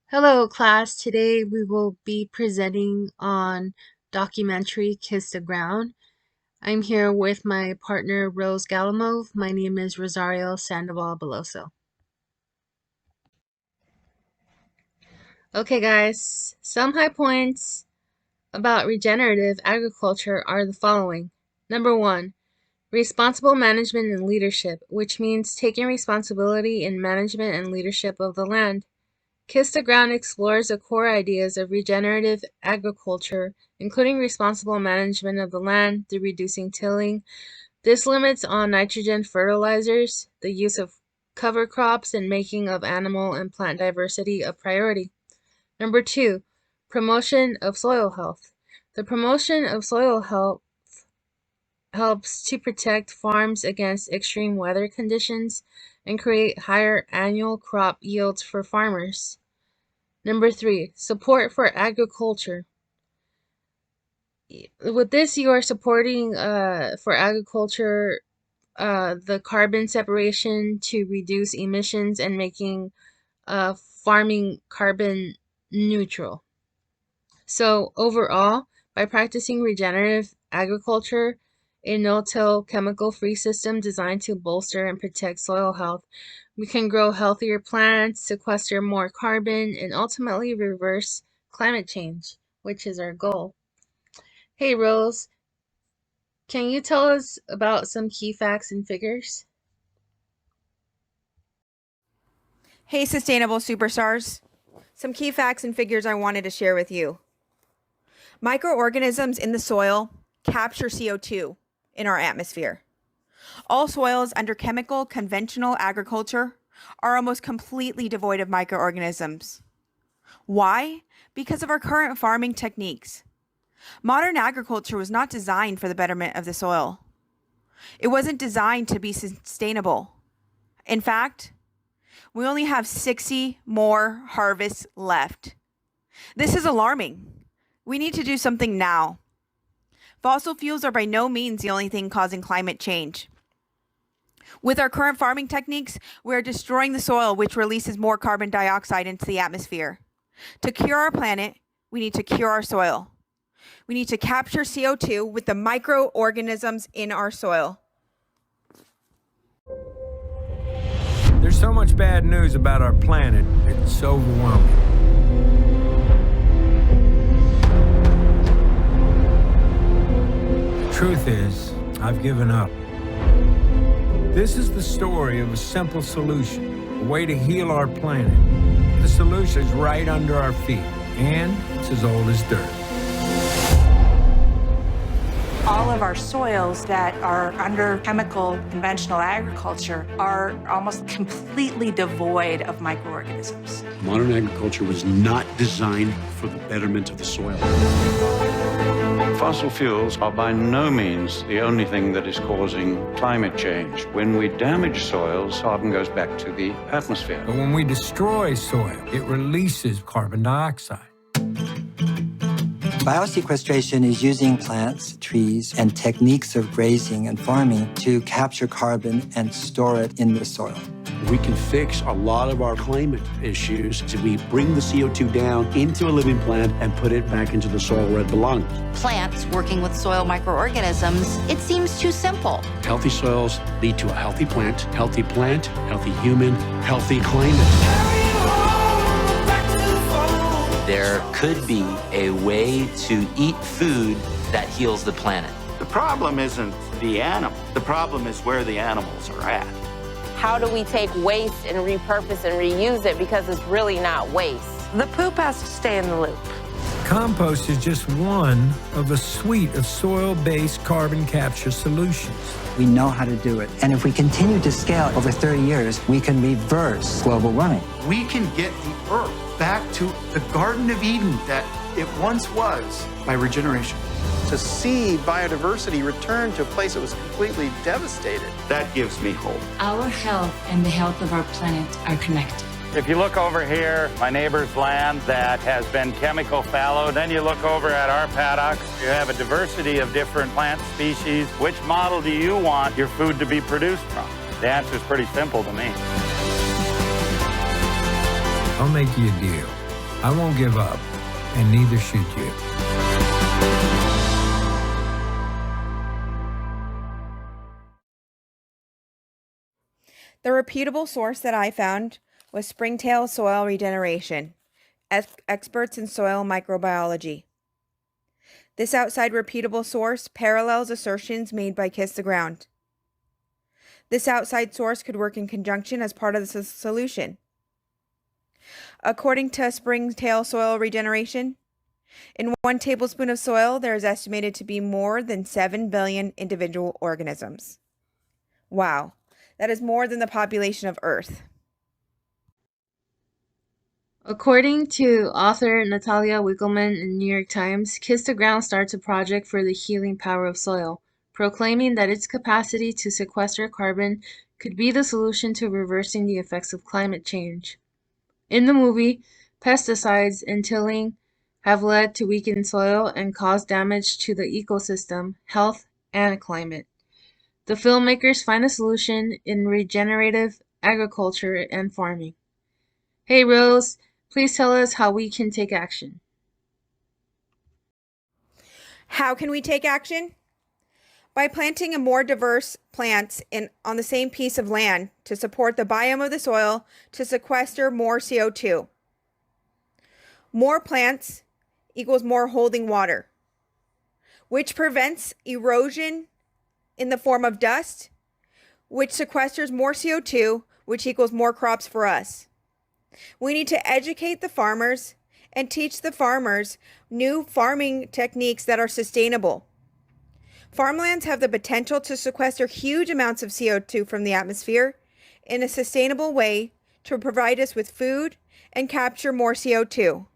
Hello class, today we will be presenting on documentary Kiss the Ground. I'm here with my partner Rose Galimov. My name is Rosario Sandoval-Belloso. Okay guys, some high points about regenerative agriculture are the following. Number 1, responsible management and leadership, which means taking responsibility in management and leadership of the land. Kiss the Ground explores the core ideas of regenerative agriculture, including responsible management of the land through reducing tilling. This limits on nitrogen fertilizers, the use of cover crops, and making of animal and plant diversity a priority. Number 2, promotion of soil health. The promotion of soil health helps to protect farms against extreme weather conditions and create higher annual crop yields for farmers. Number 3, support for agriculture. With this, you are supporting for agriculture the carbon separation to reduce emissions and making farming carbon neutral. So overall, by practicing regenerative agriculture, a no-till chemical-free system designed to bolster and protect soil health, we can grow healthier plants, sequester more carbon, and ultimately reverse climate change, which is our goal. Hey Rose, can you tell us about some key facts and figures? Hey, sustainable superstars. Some key facts and figures I wanted to share with you. Microorganisms in the soil capture CO2 in our atmosphere. All soils under chemical conventional agriculture are almost completely devoid of microorganisms. Why? Because of our current farming techniques. Modern agriculture was not designed for the betterment of the soil. It wasn't designed to be sustainable. In fact, we only have 60 more harvests left. This is alarming. We need to do something now. Fossil fuels are by no means the only thing causing climate change. With our current farming techniques, we are destroying the soil, which releases more carbon dioxide into the atmosphere. To cure our planet, we need to cure our soil. We need to capture CO2 with the microorganisms in our soil. There's so much bad news about our planet, it's overwhelming. The truth is, I've given up. This is the story of a simple solution, a way to heal our planet. The solution is right under our feet, and it's as old as dirt. All of our soils that are under chemical conventional agriculture are almost completely devoid of microorganisms. Modern agriculture was not designed for the betterment of the soil. Fossil fuels are by no means the only thing that is causing climate change. When we damage soils, carbon goes back to the atmosphere. But when we destroy soil, it releases carbon dioxide. Biosequestration is using plants, trees, and techniques of grazing and farming to capture carbon and store it in the soil. We can fix a lot of our climate issues if we bring the CO2 down into a living plant and put it back into the soil where it belongs. Plants working with soil microorganisms, it seems too simple. Healthy soils lead to a healthy plant, healthy human, healthy climate. There could be a way to eat food that heals the planet. The problem isn't the animal. The problem is where the animals are at. How do we take waste and repurpose and reuse it, because it's really not waste? The poop has to stay in the loop. Compost is just one of a suite of soil-based carbon capture solutions. We know how to do it. And if we continue to scale over 30 years, we can reverse global warming. We can get the Earth back to the Garden of Eden that it once was by regeneration. To see biodiversity return to a place that was completely devastated. That gives me hope. Our health and the health of our planet are connected. If you look over here, my neighbor's land that has been chemical fallow, then you look over at our paddocks, you have a diversity of different plant species. Which model do you want your food to be produced from? The answer is pretty simple to me. I'll make you a deal. I won't give up, and neither should you. The reputable source that I found was Springtail Soil Regeneration, experts in soil microbiology. This outside reputable source parallels assertions made by Kiss the Ground. This outside source could work in conjunction as part of the solution. According to Springtail Soil Regeneration, in 1 tablespoon of soil, there is estimated to be more than 7 billion individual organisms. Wow, that is more than the population of Earth. According to author Natalia Wickelman in New York Times, Kiss the Ground starts a project for the healing power of soil, proclaiming that its capacity to sequester carbon could be the solution to reversing the effects of climate change. In the movie, pesticides and tilling have led to weakened soil and caused damage to the ecosystem, health, and climate. The filmmakers find a solution in regenerative agriculture and farming. Hey Rose, please tell us how we can take action. How can we take action? By planting a more diverse plants on the same piece of land to support the biome of the soil to sequester more CO2. More plants equals more holding water, which prevents erosion in the form of dust, which sequesters more CO2, which equals more crops for us. We need to educate the farmers and teach the farmers new farming techniques that are sustainable. Farmlands have the potential to sequester huge amounts of CO2 from the atmosphere in a sustainable way to provide us with food and capture more CO2.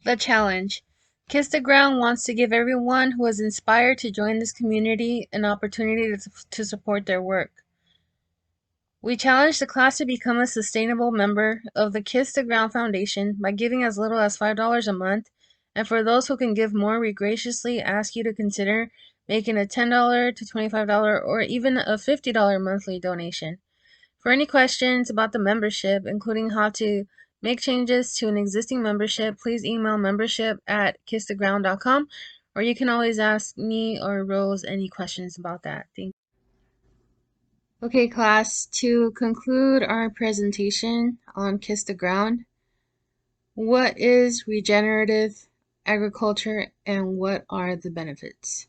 The challenge. Kiss the Ground wants to give everyone who is inspired to join this community an opportunity to support their work. We challenge the class to become a sustainable member of the Kiss the Ground Foundation by giving as little as $5 a month, and for those who can give more, we graciously ask you to consider making a $10 to $25 or even a $50 monthly donation. For any questions about the membership, including how to make changes to an existing membership, please email membership@kisstheground.com, or you can always ask me or Rose any questions about that. Thank you. Okay, class, to conclude our presentation on Kiss the Ground, what is regenerative agriculture and what are the benefits?